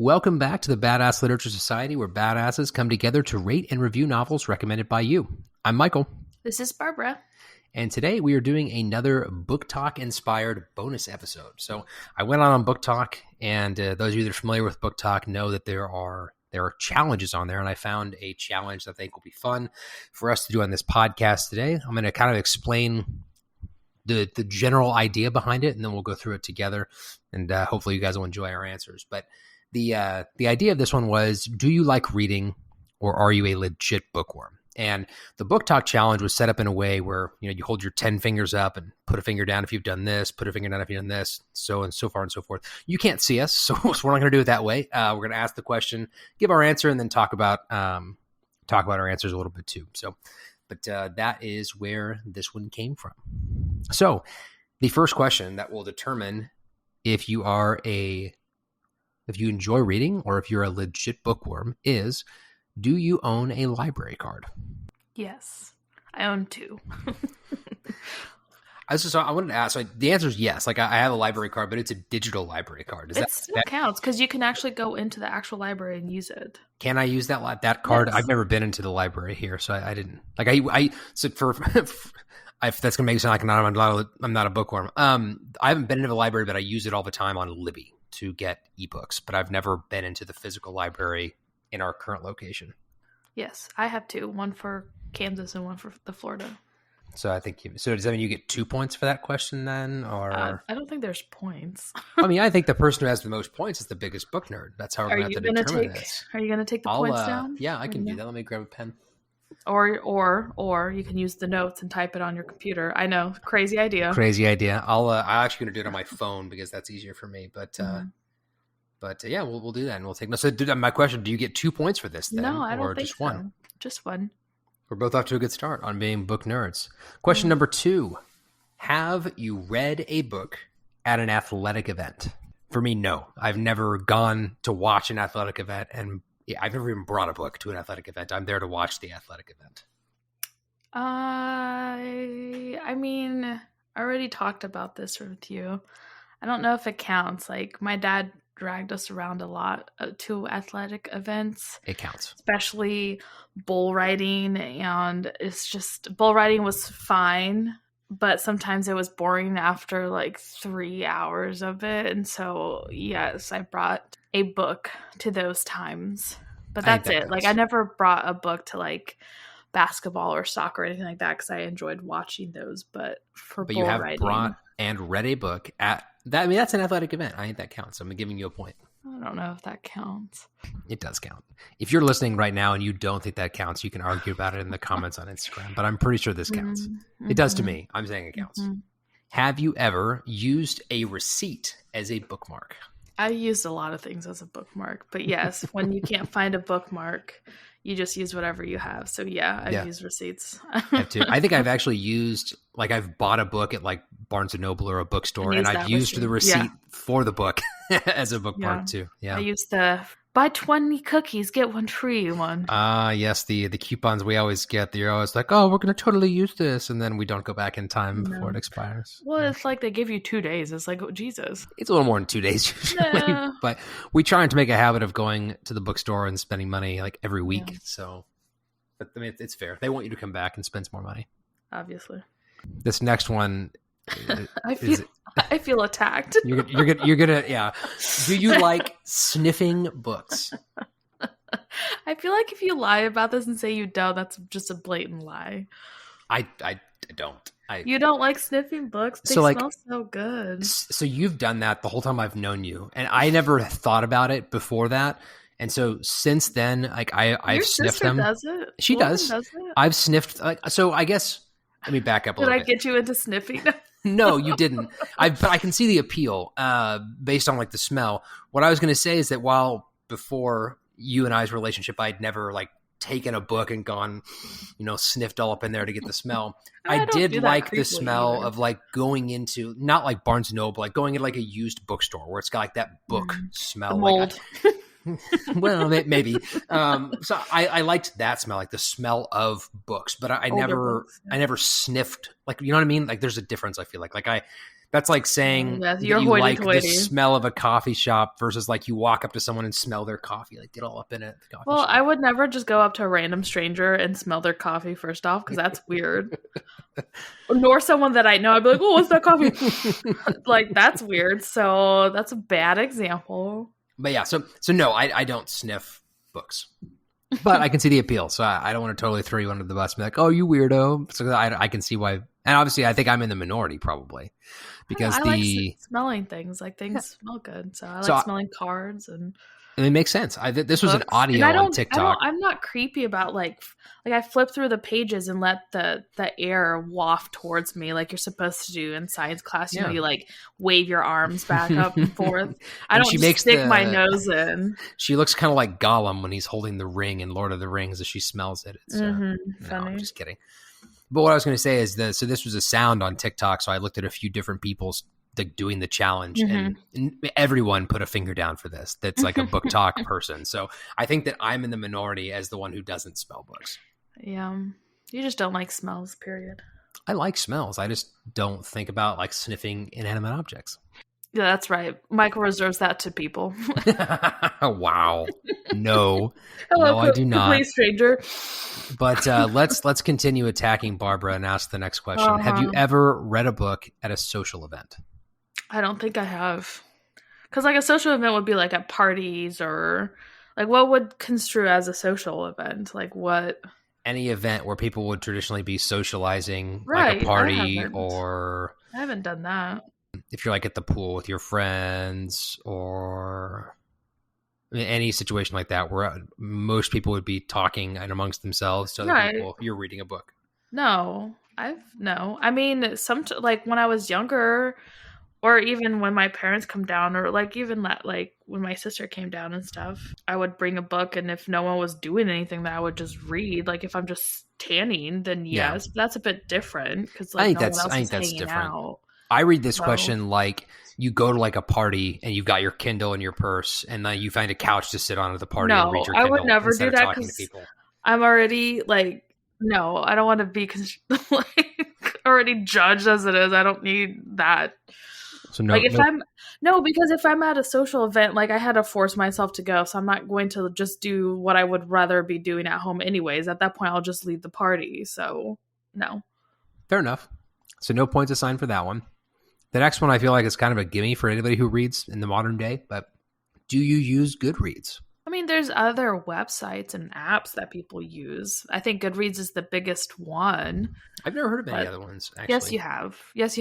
Welcome back to the Badass Literature Society, where badasses come together to rate and review novels recommended by you. I'm Michael. This is Barbara. And today we are doing another BookTok-inspired bonus episode. So I went on BookTok, and those of you that are familiar with BookTok know that there are challenges on there, and I found a challenge that I think will be fun for us to do on this podcast today. I'm going to kind of explain the general idea behind it, and then we'll go through it together, and hopefully you guys will enjoy our answers. But the idea of this one was, do you like reading, or are you a legit bookworm? And the BookTok challenge was set up in a way where, you hold your 10 fingers up and put a finger down if you've done this, put a finger down if you've done this, so and so far and so forth. You can't see us, so we're not going to do it that way. We're going to ask the question, give our answer, and then talk about our answers a little bit too. But that is where this one came from. So the first question that will determine if you enjoy reading or if you're a legit bookworm is, do you own a library card? Yes, I own 2. I wanted to ask, the answer is yes. I have a library card, but it's a digital library card. It still counts because you can actually go into the actual library and use it. Can I use that card? Yes. I've never been into the library here, so I didn't. If that's going to make it sound like I'm not a bookworm. I haven't been into the library, but I use it all the time on Libby to get ebooks. But I've never been into the physical library in our current location. Yes, I have 2. One for Kansas and one for the Florida. So does that mean you get 2 points for that question then? Or I don't think there's points. I think the person who has the most points is the biggest book nerd. That's how we're going to have to determine this. Are you going to take the points down? Yeah, I can do that. Let me grab a pen. Or you can use the notes and type it on your computer. I know, crazy idea. I'm actually going to do it on my phone because that's easier for me. But yeah, we'll do that, and we'll take notes. So my question: do you get 2 points for this? Then, no, I don't or think just so. One? Just one. We're both off to a good start on being book nerds. Question number 2: have you read a book at an athletic event? For me, no. I've never gone to watch an athletic event, and I've never even brought a book to an athletic event. I'm there to watch the athletic event. I already talked about this with you. I don't know if it counts. My dad dragged us around a lot to athletic events. It counts. Especially bull riding, and bull riding was fine, but sometimes it was boring after 3 hours of it. And so, yes, I brought a book to those times. But that's it. I never brought a book to basketball or soccer or anything like that because I enjoyed watching those. But bull you have riding, brought and read a book at that. That's an athletic event. I think that counts. I'm giving you a point. I don't know if that counts. It does count. If you're listening right now and you don't think that counts, you can argue about it in the comments on Instagram. But I'm pretty sure this counts. Mm-hmm. It does to me. I'm saying it counts. Mm-hmm. Have you ever used a receipt as a bookmark? I used a lot of things as a bookmark, but yes, when you can't find a bookmark, you just use whatever you have. So yeah, I've used receipts. I have too. I think I've actually used, I've bought a book at Barnes & Noble or a bookstore, and I've used the receipt for the book as a bookmark too. Yeah. I used the buy 20 cookies, get one free one. Yes, the coupons we always get. They're always like, oh, we're going to totally use this. And then we don't go back in time before it expires. Well, it's they give you 2 days. It's oh, Jesus. It's a little more than 2 days usually. No. But we try to make a habit of going to the bookstore and spending money every week. Yeah. So, but it's fair. They want you to come back and spend some more money. Obviously. This next one. I feel attacked. You're gonna yeah. Do you like sniffing books? I feel like if you lie about this and say you don't, that's just a blatant lie. I don't. You don't like sniffing books? They smell so good. So you've done that the whole time I've known you, and I never thought about it before that. And so since then, I've sniffed them. Does it? She does. I've sniffed. So I guess let me back up a little bit. Did I get you into sniffing? No, you didn't. But I can see the appeal based on the smell. What I was going to say is that while before you and I's relationship, I'd never taken a book and gone, sniffed all up in there to get the smell. I did like the smell of going into, not like Barnes & Noble, going in a used bookstore where it's got that book smell. The mold. Well, maybe. So I liked that smell, the smell of books, but I never sniffed, you know what I mean? There's a difference. I feel like That's like saying Yeah, that you're you like the hoity-toity. smell of a coffee shop versus like you walk up to someone and smell their coffee, like get all up in it at the coffee Well, shop. I would never just go up to a random stranger and smell their coffee first off, because that's weird. Nor someone that I know. I'd be like, oh, what's that coffee? Like, that's weird. So that's a bad example. But yeah, so no, I don't sniff books. But I can see the appeal, so I don't want to totally throw you under the bus and be like, oh, you weirdo. So I can see why. And obviously, I think I'm in the minority probably. Because I like smelling things. Like, things smell good. So I like smelling cards and it makes sense. This was an audio on TikTok. I'm not creepy about like I flip through the pages and let the air waft towards me like you're supposed to do in science class. You know, you like wave your arms back up and forth. I don't stick my nose in. She looks kind of like Gollum when he's holding the ring in Lord of the Rings as she smells it. It's funny. No, I'm just kidding. But what I was going to say is so this was a sound on TikTok, so I looked at a few different people's doing the challenge, and everyone put a finger down for this. That's like a BookTok person. So I think that I'm in the minority as the one who doesn't smell books. Yeah. You just don't like smells, period. I like smells. I just don't think about like sniffing inanimate objects. Yeah, that's right. Michael reserves that to people. Wow. No. Hello, no, I do not. Complete stranger. But let's continue attacking Barbara and ask the next question. Have you ever read a book at a social event? I don't think I have. Because like a social event would be like at parties or like what would construe as a social event? Like what? Any event where people would traditionally be socializing, right, like a party or... I haven't done that. If you're like at the pool with your friends or any situation like that where most people would be talking and amongst themselves to other people, you're reading a book. No. I mean, like when I was younger or even when my parents come down or like even like when my sister came down and stuff, I would bring a book, and if no one was doing anything, then I would just read. Like if I'm just tanning, then yes, that's a bit different because like I think that's different. Out. I read this question like you go to like a party and you've got your Kindle in your purse and then you find a couch to sit on at the party and read your Kindle. I would never do that because I'm already like, no, I don't want to be like already judged as it is. I don't need that. So like if because if I'm at a social event, like I had to force myself to go, so I'm not going to just do what I would rather be doing at home anyways. At that point, I'll just leave the party. So no. Fair enough. So no points assigned for that one. The next one I feel like is kind of a gimme for anybody who reads in the modern day, but do you use Goodreads? I mean, there's other websites and apps that people use. I think Goodreads is the biggest one. I've never heard of any other ones, actually. Yes, you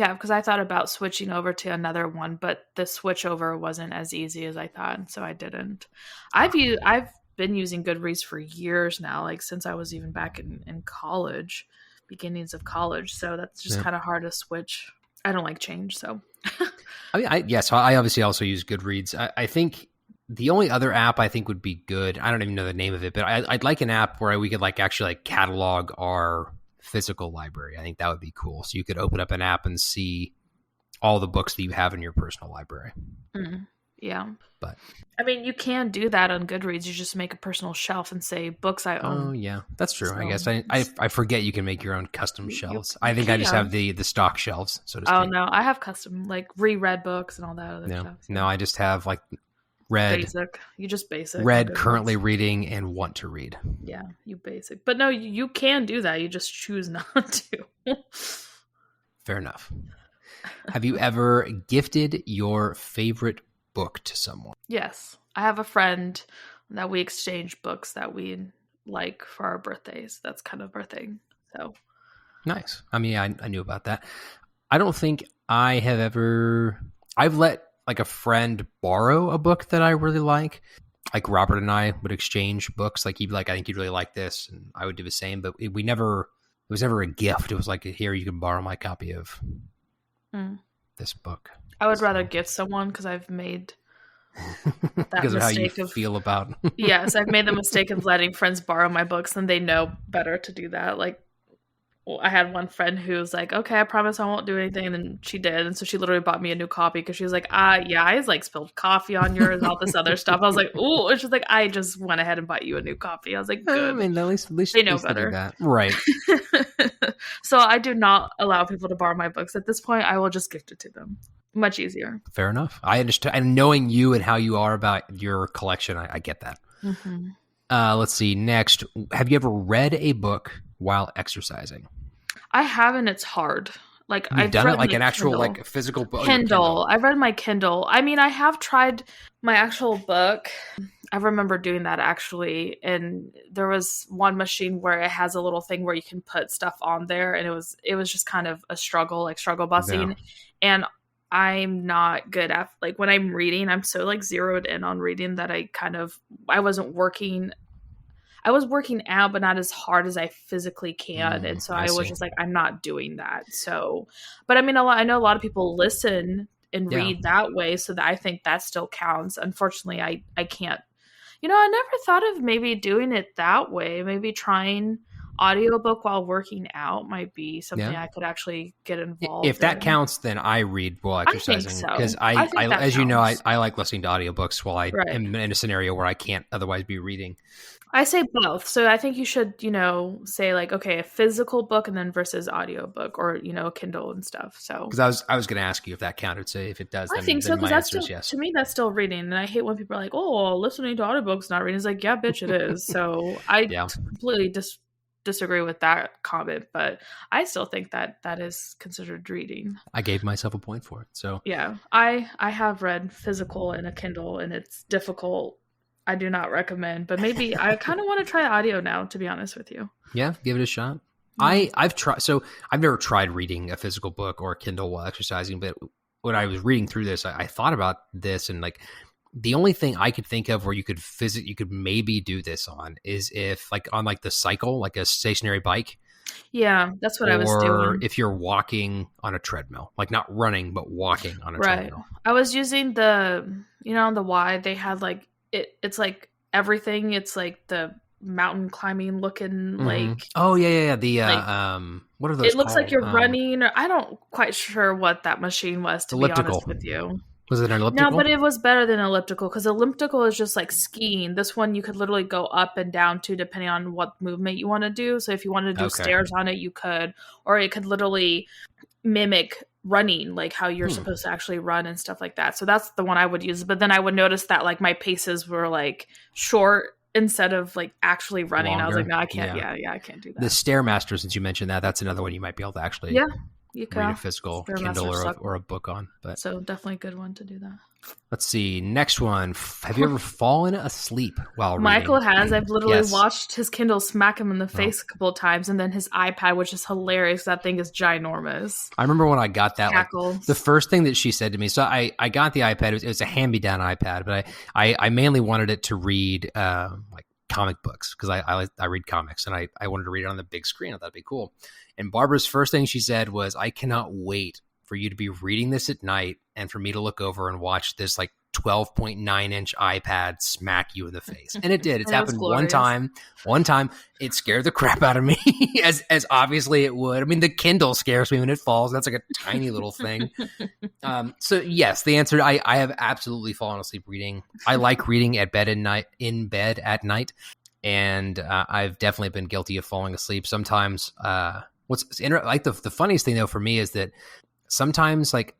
have. Because I thought about switching over to another one, but the switch over wasn't as easy as I thought, so I didn't. I've been using Goodreads for years now, like since I was even back in college, beginnings of college, so that's just kind of hard to switch. I don't like change, so. I mean, I obviously also use Goodreads. I think the only other app I think would be good, I don't even know the name of it, but I'd like an app where we could like actually like catalog our physical library. I think that would be cool. So you could open up an app and see all the books that you have in your personal library. Yeah. But I mean, you can do that on Goodreads. You just make a personal shelf and say books I own. Oh, yeah. That's true. So, I guess I forget you can make your own custom shelves. I think I just have the stock shelves, so to speak. Oh, no. I have custom, like reread books and all that other stuff. So. No, I just have like read. Basic. You just basic. Read, currently reading, and want to read. Yeah, you basic. But no, you can do that. You just choose not to. Fair enough. Have you ever gifted your favorite book to someone? Yes. I have a friend that we exchange books that we like for our birthdays. That's kind of our thing. So nice. I mean, I knew about that. I don't think I have ever... I've let like a friend borrow a book that I really like. Like Robert and I would exchange books. Like he'd be like, I think you'd really like this. And I would do the same. But it was never a gift. It was like, here, you can borrow my copy of this book. I would rather gift someone because I've made that because of how you of, feel about. Yes, I've made the mistake of letting friends borrow my books, and they know better to do that. Like I had one friend who was like, okay, I promise I won't do anything. And then she did. And so she literally bought me a new copy because she was like, yeah, I like spilled coffee on yours and all this other stuff. I was like, ooh. And she's like, I just went ahead and bought you a new copy. I was like, good. I mean, at least they know they did better. that. Right. So I do not allow people to borrow my books. At this point, I will just gift it to them. Much easier. Fair enough. I understand. And knowing you and how you are about your collection, I get that. Mm-hmm. Let's see. Next, have you ever read a book while exercising? I haven't. It's hard. Like I've done it like an actual Kindle. like physical book. Kindle. I've read my Kindle. I mean, I have tried my actual book. I remember doing that actually, and there was one machine where it has a little thing where you can put stuff on there, and it was just kind of a struggle, like struggle busing. Yeah. And I'm not good at, like, when I'm reading, I'm so like zeroed in on reading that I was working out, but not as hard as I physically can. And so I was just like, I'm not doing that. So, but I mean, I know a lot of people listen and read that way. So that I think that still counts. Unfortunately, I can't, I never thought of maybe doing it that way. Maybe trying audiobook while working out might be something I could actually get involved in. If that counts, then I read while exercising. Because I as counts. You know, I like listening to audiobooks while I am in a scenario where I can't otherwise be reading. I say both. So I think you should, say like, okay, a physical book and then versus audiobook or, Kindle and stuff. So because I was going to ask you if that counted. So if it does, then, I think so. Because that's still, yes. To me, that's still reading. And I hate when people are like, oh, listening to audiobooks not reading. It's like, yeah, bitch, it is. So I completely disagree with that comment, but I still think that is considered reading. I gave myself a point for it. So yeah, I have read physical in a Kindle, and it's difficult. I do not recommend, but maybe I kind of want to try audio now, to be honest with you. Yeah, give it a shot. I've tried. So I've never tried reading a physical book or a Kindle while exercising, but when I was reading through this, I thought about this, and like the only thing I could think of where you could maybe do this on is if like on like the cycle, like a stationary bike. Yeah, that's what I was doing. Or if you're walking on a treadmill, like not running, but walking on a treadmill. I was using the, on the Y, they had like, it's like everything. It's like the mountain climbing looking like. Oh yeah. The what are those? It looks like you're running. I don't quite sure what that machine was, to be honest with you. Was it an elliptical? No, but it was better than elliptical because elliptical is just like skiing. This one you could literally go up and down to depending on what movement you want to do. So if you wanted to do stairs on it, you could, or it could literally mimic running, like how you're supposed to actually run and stuff like that. So that's the one I would use. But then I would notice that like my paces were like short instead of like actually running. Longer. I was like, no, I can't. Yeah, I can't do that. The Stairmaster, since you mentioned that's another one you might be able to actually you can read a physical Kindle or a book on. But so definitely a good one to do that. Let's see. Next one. Have you ever fallen asleep while reading? Michael has. I've literally watched his Kindle smack him in the face a couple of times, and then his iPad, which is hilarious. That thing is ginormous. I remember when I got that. Like, the first thing that she said to me. So I got the iPad. It was a hand-me-down iPad, but I mainly wanted it to read like comic books because I read comics, and I wanted to read it on the big screen. I thought that'd be cool. And Barbara's first thing she said was, "I cannot wait for you to be reading this at night and for me to look over and watch this like 12.9-inch iPad smack you in the face." And it did. It's happened one time. It scared the crap out of me, as obviously it would. I mean, the Kindle scares me when it falls. That's like a tiny little thing. So yes, the answer, I have absolutely fallen asleep reading. I like reading in bed at night. And I've definitely been guilty of falling asleep. Sometimes the funniest thing though for me is that sometimes like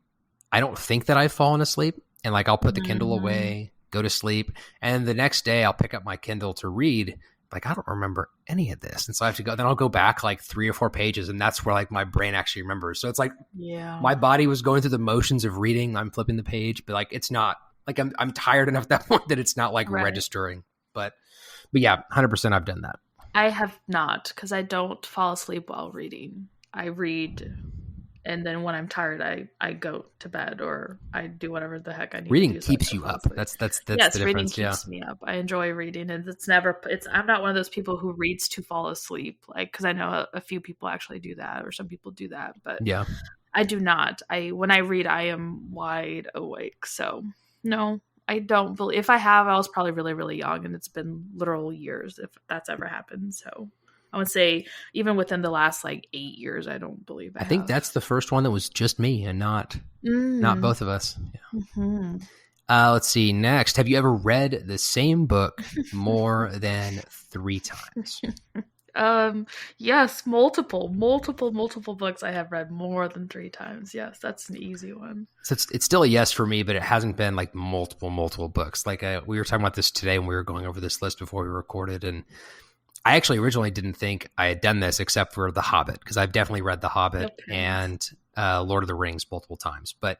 I don't think that I've fallen asleep, and like I'll put the Kindle away, go to sleep, and the next day I'll pick up my Kindle to read. Like I don't remember any of this, and so I have to go. Then I'll go back like 3 or 4 pages, and that's where like my brain actually remembers. So it's like my body was going through the motions of reading. I'm flipping the page, but like it's not like I'm tired enough at that point that it's not like registering. But yeah, 100% I've done that. I have not, because I don't fall asleep while reading. I read, and then when I'm tired, I go to bed or I do whatever the heck I need. Reading to do keeps you up. That's the difference. Reading keeps me up. I enjoy reading, and I'm not one of those people who reads to fall asleep. Like, because I know a few people actually do that, or some people do that, but I do not. When I read, I am wide awake. So no. I don't believe, if I have, I was probably really, really young, and it's been literal years if that's ever happened. So I would say even within the last like 8 years, I don't believe I I think have. that's the first one that was just me and not Mm. both of us. Yeah. Hmm. Let's see. Next, have you ever read the same book more than 3 times? Yes, multiple books I have read more than 3 times. Yes, that's an easy one. So it's still a yes for me, but it hasn't been like multiple books. Like we were talking about this today when we were going over this list before we recorded, and I actually originally didn't think I had done this except for The Hobbit, because I've definitely read The Hobbit Okay. and Lord of the Rings multiple times, but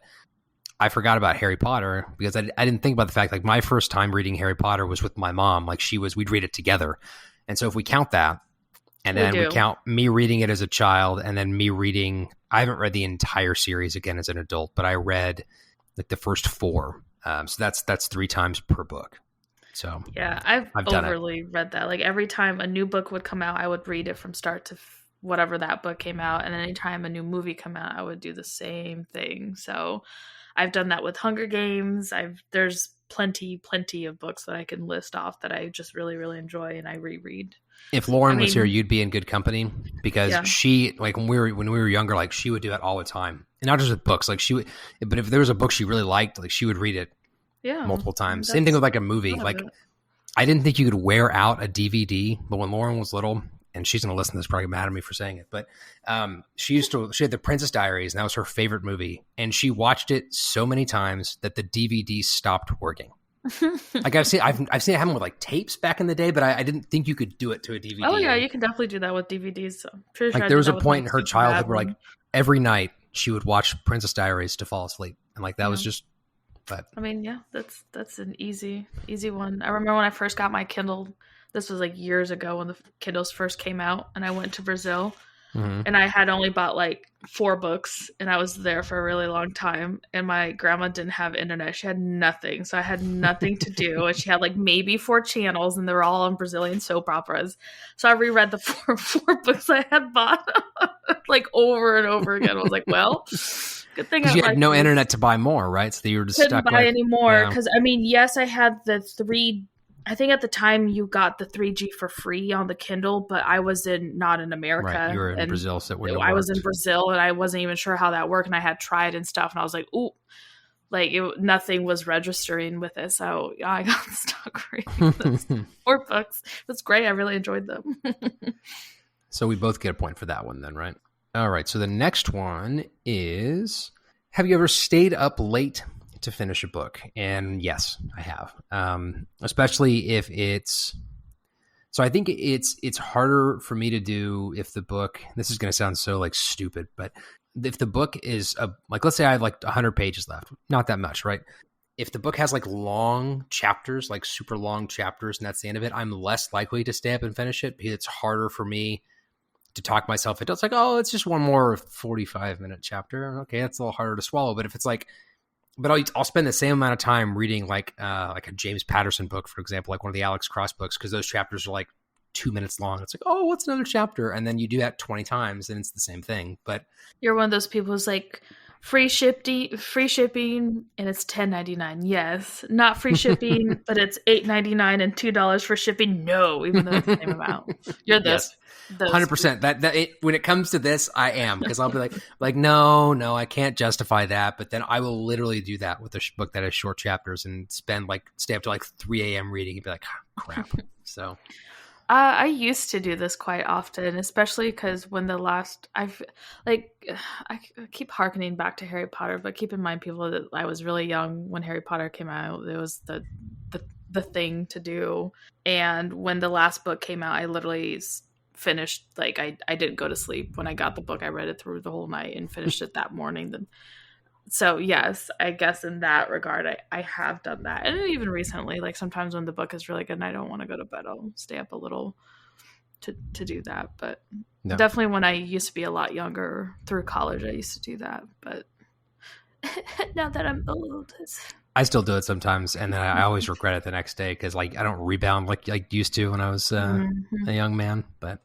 I forgot about Harry Potter because I didn't think about the fact like my first time reading Harry Potter was with my mom. Like we'd read it together, and so if we count that, and then we count me reading it as a child, and then me reading. I haven't read the entire series again as an adult, but I read like the first 4. So that's 3 times per book. So yeah, I've done overly read that. Like every time a new book would come out, I would read it from start to whatever that book came out, and anytime a new movie come out, I would do the same thing. So I've done that with Hunger Games. There's plenty of books that I can list off that I just really enjoy and I reread. If Lauren was here, you'd be in good company, because she, like when we were younger, like she would do it all the time, and not just with books. Like but if there was a book she really liked, like she would read it multiple times. Same thing with like a movie. Like I didn't think you could wear out a DVD, but when Lauren was little, and she's going to listen to this, probably mad at me for saying it, but she had the Princess Diaries, and that was her favorite movie, and she watched it so many times that the DVD stopped working. Like I've seen it happen with like tapes back in the day, but I didn't think you could do it to a DVD. Oh yeah, you can definitely do that with DVDs. So pretty like sure there was a point in her childhood where like every night she would watch Princess Diaries to fall asleep, and like that was just. But I mean, yeah, that's an easy one. I remember when I first got my Kindle. This was like years ago when the Kindles first came out, and I went to Brazil. Mm-hmm. And I had only bought like 4 books, and I was there for a really long time, and my grandma didn't have internet. She had nothing, so I had nothing to do, and she had like maybe 4 channels, and they were all on Brazilian soap operas. So I reread the four books I had bought like over and over again. I was like, well, good thing you had no internet to buy more, right? So you were just couldn't stuck buy any more, because I mean, yes, I had the 3. I think at the time you got the 3G for free on the Kindle, but I was not in America. Right, you were in Brazil, so I was in Brazil, and I wasn't even sure how that worked, and I had tried and stuff, and I was like, ooh, like nothing was registering with it, so yeah, I got stuck reading those 4 books. That's great. I really enjoyed them. So we both get a point for that one then, right? All right, so the next one is, have you ever stayed up late to finish a book? And yes, I have. Especially if it's, so I think it's harder for me to do if the book, this is going to sound so like stupid, but if the book is like, let's say I have like 100 pages left, not that much, right? If the book has like long chapters, like super long chapters, and that's the end of it, I'm less likely to stay up and finish it, because it's harder for me to talk myself into. It's like, oh, it's just one more 45-minute chapter. Okay, that's a little harder to swallow. But if it's like, but I'll spend the same amount of time reading like a James Patterson book, for example, like one of the Alex Cross books, because those chapters are like 2 minutes long. It's like, oh, what's another chapter? And then you do that 20 times, and it's the same thing. But you're one of those people who's like, free shipping, and it's $10.99. Yes, not free shipping, but it's $8.99 and $2 for shipping. No, even though it's the same amount. You're this. Yes. 100%. That when it comes to this, I am, because I'll be like, no, I can't justify that. But then I will literally do that with a book that has short chapters and stay up to like 3 a.m. reading and be like, oh, crap. So. I used to do this quite often, especially because when I keep harkening back to Harry Potter, but keep in mind, people, that I was really young when Harry Potter came out. It was the thing to do. And when the last book came out, I literally finished, like I didn't go to sleep when I got the book. I read it through the whole night and finished it that morning. Then, so yes, I guess in that regard, I have done that. And even recently, like sometimes when the book is really good and I don't want to go to bed, I'll stay up a little to do that. But definitely when I used to be a lot younger through college, I used to do that. But now that I'm old, I still do it sometimes, and then I always regret it the next day, because like I don't rebound like used to when I was a young man. But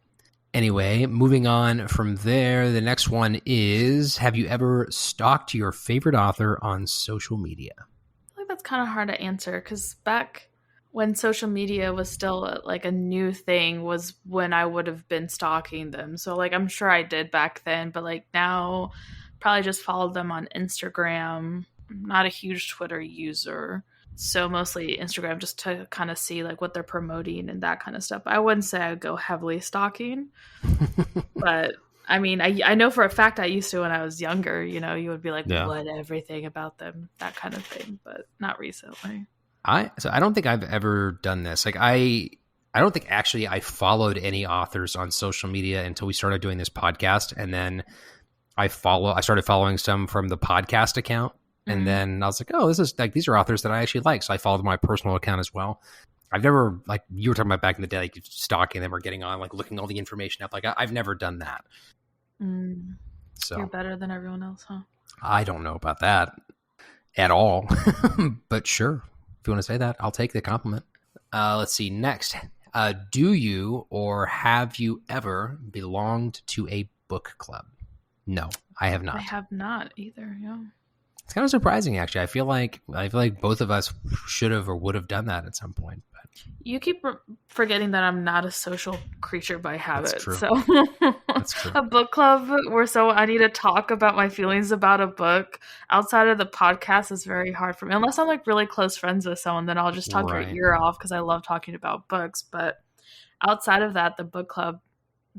anyway, moving on from there, the next one is, have you ever stalked your favorite author on social media? I feel like that's kind of hard to answer, because back when social media was still like a new thing was when I would have been stalking them. So like I'm sure I did back then, but like now probably just followed them on Instagram. I'm not a huge Twitter user. So mostly Instagram just to kind of see like what they're promoting and that kind of stuff. I wouldn't say I would go heavily stalking, but I mean, I know for a fact I used to when I was younger. You know, you would be like, Yeah. what, everything about them, that kind of thing, but not recently. So I don't think I've ever done this. Like I don't think actually I followed any authors on social media until we started doing this podcast, and then I started following some from the podcast account, and then I was like, oh, this is like these are authors that I actually like, so I followed my personal account as well. I've never, like you were talking about back in the day, like stalking them or getting on, like looking all the information up. Like I've never done that. So You're better than everyone else, huh? I don't know about that at all, but sure. If you want to say that, I'll take the compliment. Let's see. Next, do you or have you ever belonged to a book club? No, I have not. I have not either. Yeah. It's kind of surprising, actually. I feel like both of us should have or would have done that at some point. But you keep forgetting that I'm not a social creature by habit. That's true. So That's true. A book club where I need to talk about my feelings about a book outside of the podcast is very hard for me. Unless I'm like really close friends with someone, then I'll just talk your ear off because I love talking about books. But outside of that, the book club,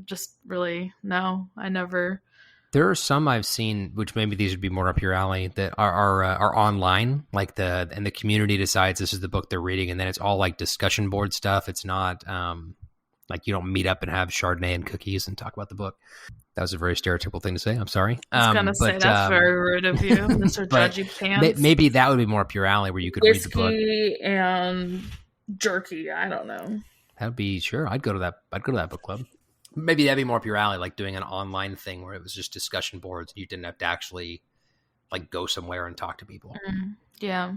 just really, no, I never. There are some I've seen, which maybe these would be more up your alley, that are online. Like the community decides this is the book they're reading, and then it's all like discussion board stuff. It's not like you don't meet up and have Chardonnay and cookies and talk about the book. That was a very stereotypical thing to say. I'm sorry. I was gonna say that's very rude of you, Mr. Judgy Pants. Maybe that would be more up your alley, where you could read the book. Whiskey and jerky. I don't know. That'd be sure. I'd go to that book club. Maybe that'd be more up your alley, like doing an online thing where it was just discussion boards. You didn't have to actually like go somewhere and talk to people. Yeah.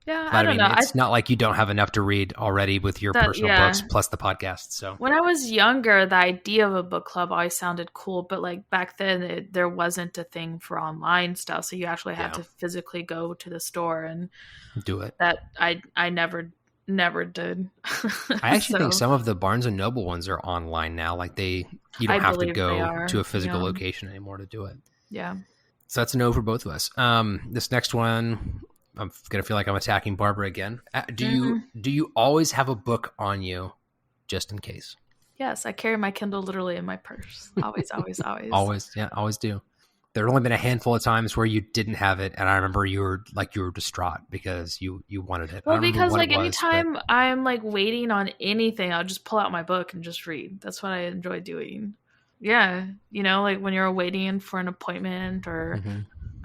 Yeah, but I mean, it's not like you don't have enough to read already with your personal books plus the podcast. So when I was younger, the idea of a book club always sounded cool, but like back then, there wasn't a thing for online stuff, so you actually had to physically go to the store and do it. That I never did. I actually think some of the Barnes and Noble ones are online now. Like you don't have to go to a physical location anymore to do it. Yeah. So that's a no for both of us. This next one, I'm gonna feel like I'm attacking Barbara again. Do you always have a book on you, just in case? Yes, I carry my Kindle literally in my purse. Always, always, always. Always, yeah, always do. There have only been a handful of times where you didn't have it, and I remember you were distraught because you wanted it. Well, because like anytime I'm like waiting on anything, I'll just pull out my book and just read. That's what I enjoy doing. Yeah, like when you're waiting for an appointment or.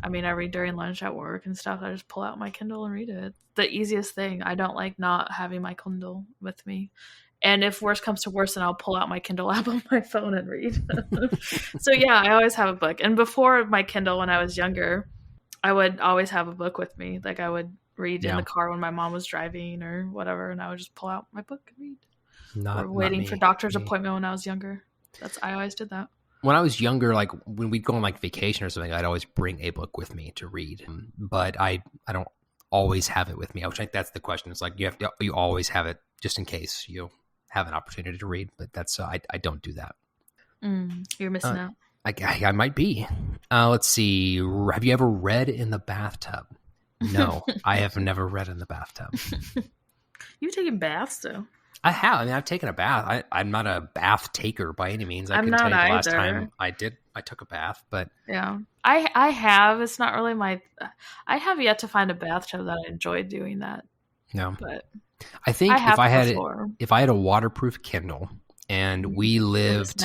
I mean, I read during lunch at work and stuff. I just pull out my Kindle and read it. It's the easiest thing. I don't like not having my Kindle with me. And if worse comes to worse, then I'll pull out my Kindle app on my phone and read. So yeah, I always have a book. And before my Kindle, when I was younger, I would always have a book with me. Like I would read in the car when my mom was driving or whatever, and I would just pull out my book and read. Or waiting for doctor's appointment when I was younger. I always did that. When I was younger, like when we'd go on like vacation or something, I'd always bring a book with me to read. But I don't always have it with me. I think that's the question. It's like you always have it just in case you have an opportunity to read. But that's I don't do that. You're missing out. I might be. Let's see. Have you ever read in the bathtub? No, I have never read in the bathtub. You've taken baths though. I have. I mean, I've taken a bath. I'm not a bath taker by any means. I I'm can not tell you the either. last time I took a bath, but yeah, I have. It's not really I have yet to find a bathtub that I enjoy doing that. No, but I think if I had a waterproof Kindle and we lived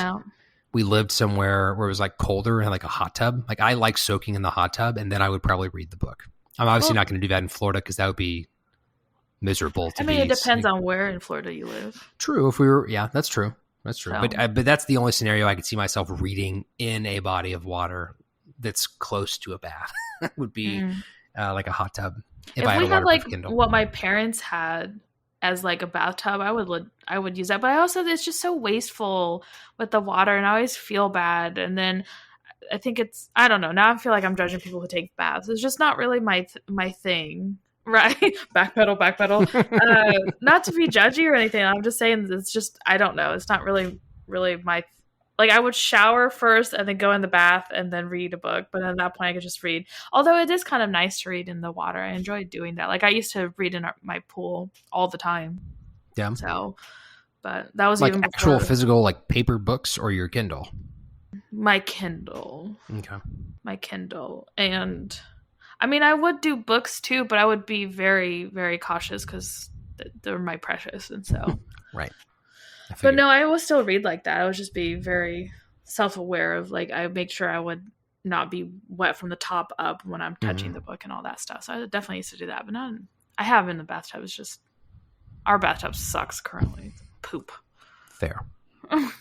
somewhere where it was like colder and like a hot tub, like I like soaking in the hot tub, and then I would probably read the book. I'm obviously not going to do that in Florida because that would be miserable to it depends on where in Florida you live. True. If we were, that's true. That's true. So. But that's the only scenario I could see myself reading in a body of water that's close to a bath. Would be like a hot tub. If we had like Kindle. What my parents had as like a bathtub, I would use that. But I also, it's just so wasteful with the water, and I always feel bad. And then I think I don't know. Now I feel like I'm judging people who take baths. It's just not really my thing. Right. Backpedal. Not to be judgy or anything. I'm just saying it's just, I don't know. It's not really my, like, I would shower first and then go in the bath and then read a book. But at that point I could just read. Although it is kind of nice to read in the water. I enjoy doing that. Like I used to read in my pool all the time. Yeah. So, but that was like even actual before physical, like paper books or your Kindle? my Kindle. Okay. My Kindle. And I mean, I would do books too, but I would be very, very cautious because they're my precious. And so, Right. But no, I will still read like that. I would just be very self-aware of, like, I make sure I would not be wet from the top up when I'm touching the book and all that stuff. So I definitely used to do that, but not. I have in the bathtub. It's just our bathtub sucks currently. Poop. Fair.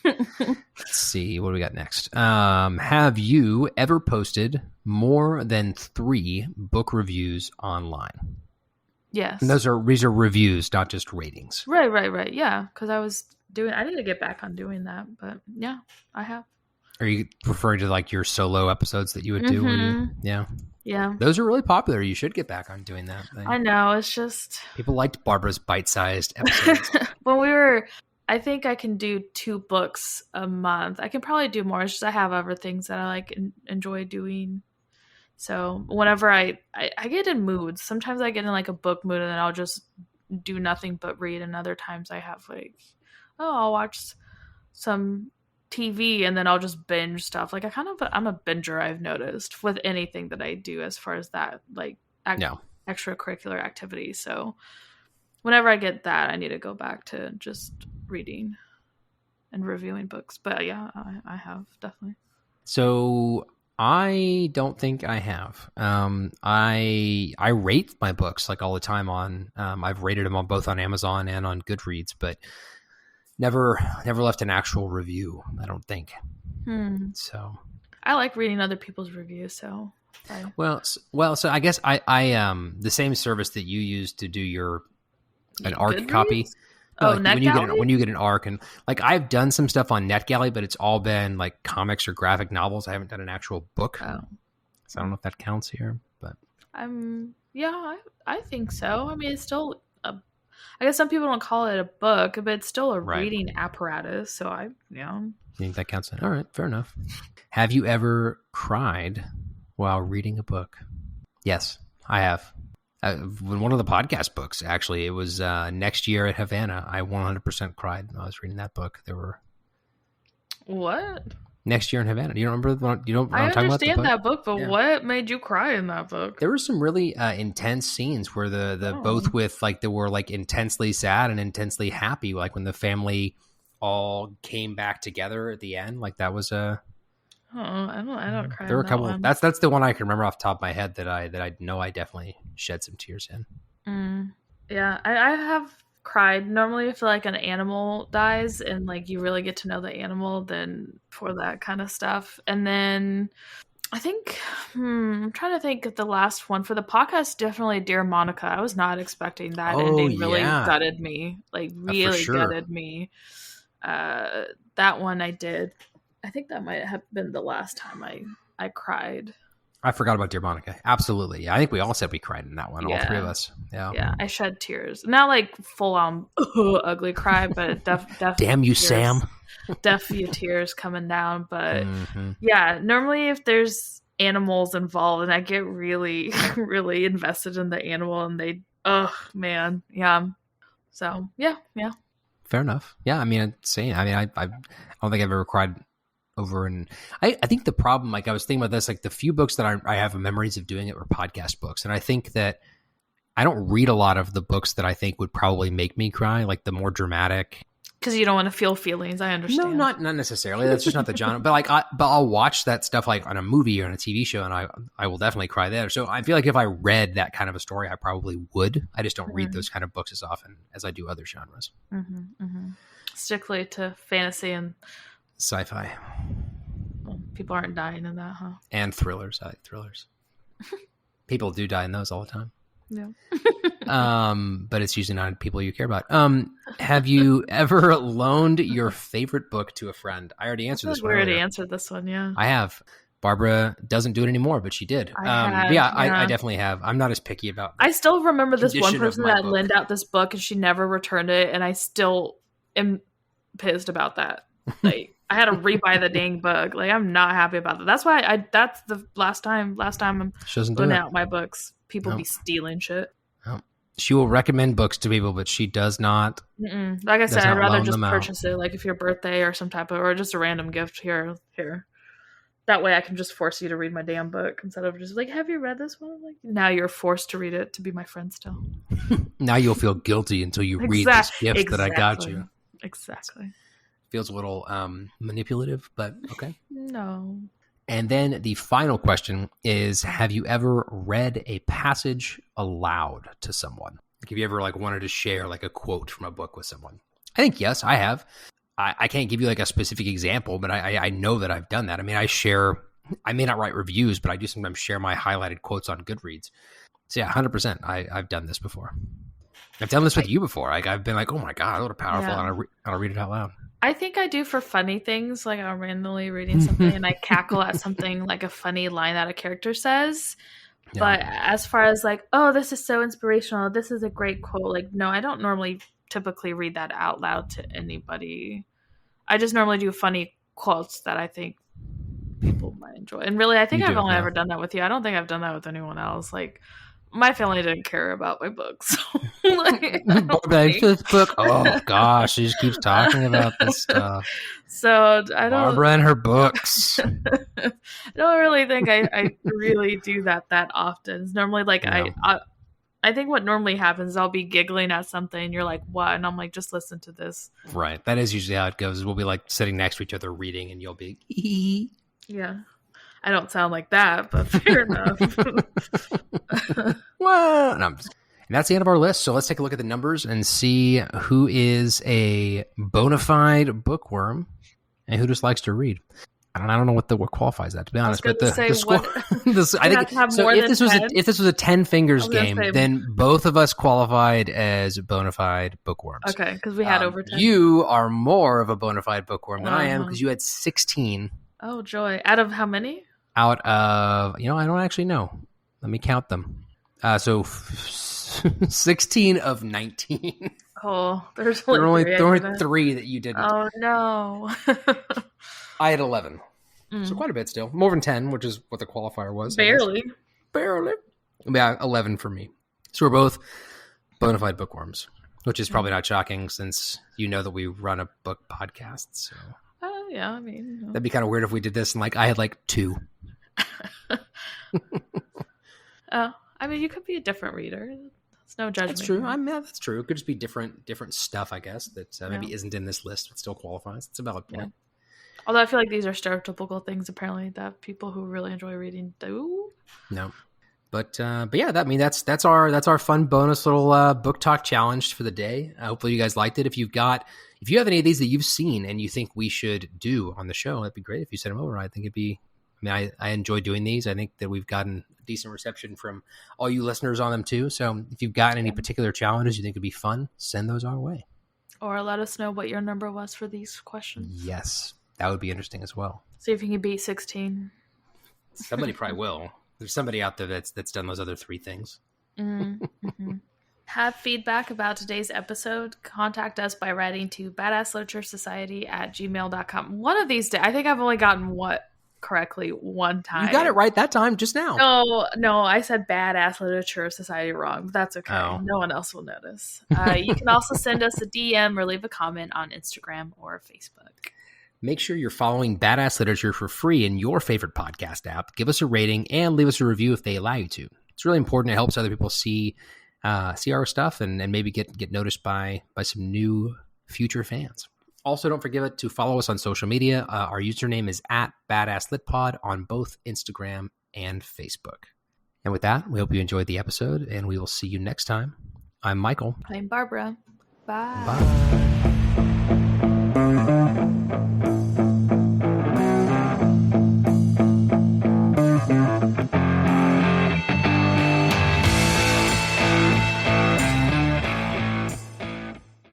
Let's see what do we got next. Have you ever posted more than 3 book reviews online? Yes. And these are reviews, not just ratings. Right. Yeah, because I need to get back on doing that, but yeah, I have. Are you referring to like your solo episodes that you would do? Yeah. Those are really popular. You should get back on doing that. I know. It's just people liked Barbara's bite-sized episodes. I think I can do 2 books a month. I can probably do more. It's just I have other things that I like and enjoy doing. So whenever I get in moods, sometimes I get in like a book mood and then I'll just do nothing but read. And other times I have like, I'll watch some TV and then I'll just binge stuff. Like I'm a binger, I've noticed, with anything that I do as far as that, like extracurricular activity. So whenever I get that, I need to go back to just reading and reviewing books. But yeah, I have definitely. So I don't think I have. I rate my books like all the time on. I've rated them on both on Amazon and on Goodreads, but never left an actual review. I don't think. So I like reading other people's reviews. So so I guess I the same service that you use to do an ARC Goodreads? copy. NetGalley? When you get an ARC, and like I've done some stuff on NetGalley, but it's all been like comics or graphic novels. I haven't done an actual book, so I don't know if that counts here. But I think so. I mean, it's still I guess some people don't call it a book, but it's still a reading apparatus. So You think that counts? All right, fair enough. Have you ever cried while reading a book? Yes, I have. One of the podcast books, actually, it was Next Year at Havana. I 100% cried when I was reading that book. There were what? Next Year in Havana. Do you remember? I understand that book, but what made you cry in that book? There were some really intense scenes where the both with like they were like intensely sad and intensely happy, like when the family all came back together at the end. Like that was a. I don't cry. There were a couple. That's the one I can remember off the top of my head that I know I definitely shed some tears in. Yeah, I have cried. Normally, if like an animal dies and like you really get to know the animal, then for that kind of stuff. And then I think I'm trying to think of the last one for the podcast. Definitely, Dear Monica. I was not expecting that ending. Really gutted me. Like really gutted me. That one I did. I think that might have been the last time I cried. I forgot about Dear Monica. Absolutely. Yeah, I think we all said we cried in that one. All 3 of us. Yeah. Yeah. I shed tears. Not like full on ugly cry, but definitely. Damn you, tears. Sam. Definitely tears coming down. But yeah, normally if there's animals involved and I get really, really invested in the animal and man. Yeah. So yeah. Fair enough. Yeah. I mean, I don't think I've ever cried over, and I think the problem, like I was thinking about this, like the few books that I have memories of doing it were podcast books, and I think that I don't read a lot of the books that I think would probably make me cry, like the more dramatic. Because you don't want to feel feelings. I understand. No, not necessarily. That's just not the genre. But I'll watch that stuff like on a movie or on a TV show, and I will definitely cry there. So I feel like if I read that kind of a story, I probably would. I just don't read those kind of books as often as I do other genres. Strictly to fantasy and sci-fi. Well, people aren't dying in that, huh? And thrillers. I like thrillers. People do die in those all the time. Yeah. But it's usually not people you care about. Have you ever loaned your favorite book to a friend? I already answered this one. We already answered this one, yeah. I have. Barbara doesn't do it anymore, but she did. I definitely have. I'm not as picky about I still remember this one condition of person my that book. lent out this book and she never returned it, and I still am pissed about that. Like, I had to rebuy the dang book. Like, I'm not happy about that. That's why that's the last time I'm loaning out my books. People be stealing shit. No. She will recommend books to people, but she does not. Like I said, I'd rather just purchase it, like if your birthday or some type of, or just a random gift here. That way I can just force you to read my damn book instead of just like, have you read this one? Like, now you're forced to read it to be my friend still. Now you'll feel guilty until you read this gift that I got you. Exactly. Feels a little manipulative, but okay. No. And then the final question is, have you ever read a passage aloud to someone? Like, have you ever wanted to share a quote from a book with someone? I think yes, I have. I can't give you a specific example, but I know that I've done that. I mean, I may not write reviews, but I do sometimes share my highlighted quotes on Goodreads. So yeah, 100%. I've done this before. I've done this with you before. I've been like, oh my God, what a powerful, and I'll read it out loud. I think I do for funny things, like I'm randomly reading something and I cackle at something like a funny line that a character says. Yeah. But as far as oh, this is so inspirational, this is a great quote. No, I don't normally typically read that out loud to anybody. I just normally do funny quotes that I think people might enjoy. And really, I think I've only ever done that with you. I don't think I've done that with anyone else. My family didn't care about my books. This book. Oh gosh, she just keeps talking about this stuff. So I don't. Barbara and her books. I don't really think I really do that often. It's normally I think what normally happens is I'll be giggling at something and you're like, what? And I'm like, just listen to this. Right. That is usually how it goes. We'll be sitting next to each other reading and you'll be hee. Yeah. I don't sound like that, but fair enough. Well, and that's the end of our list. So let's take a look at the numbers and see who is a bona fide bookworm and who just likes to read. I don't know what qualifies that, to be honest. But the score, I think so. If this was a 10 fingers game, then both of us qualified as bona fide bookworms. Okay, because we had over 10. You are more of a bona fide bookworm than I am, because you had 16. Oh joy! Out of how many? Out of I don't actually know. Let me count them. So 16 of 19. Oh, there were only 3 that you didn't. Oh no! I had 11. So quite a bit still. More than 10, which is what the qualifier was. Barely. Yeah, 11 for me. So we're both bona fide bookworms, which is probably not shocking since you know that we run a book podcast. So. Yeah, I mean. That'd be kind of weird if we did this and I had 2. I mean, you could be a different reader. It's no judgment. That's true. That's true. It could just be different stuff, I guess, that maybe isn't in this list but still qualifies. It's a valid point. Yeah. Although I feel like these are stereotypical things, apparently, that people who really enjoy reading do. No, but yeah, that's our fun bonus little book talk challenge for the day. Hopefully, you guys liked it. If you have any of these that you've seen and you think we should do on the show, that'd be great. If you send them over, I think it'd be. I enjoy doing these. I think that we've gotten a decent reception from all you listeners on them too. So if you've got any particular challenges you think would be fun, send those our way. Or let us know what your number was for these questions. Yes. That would be interesting as well. See if you can beat 16. Somebody probably will. There's somebody out there that's done those other 3 things. Mm-hmm. Have feedback about today's episode? Contact us by writing to badassliteraturesociety@gmail.com. One of these days, I think I've only gotten correctly one time. You got it right that time, just now. No, I said Badass Literature Society wrong, but that's okay. Oh. No one else will notice. You can also send us a DM or leave a comment on Instagram or Facebook. Make sure you're following Badass Literature for free in your favorite podcast app. Give us a rating and leave us a review if they allow you to. It's really important. It helps other people see our stuff and maybe get noticed by some new future fans. Also, don't forget to follow us on social media. Our username is @BadassLitPod on both Instagram and Facebook. And with that, we hope you enjoyed the episode, and we will see you next time. I'm Michael. I'm Barbara. Bye. Bye.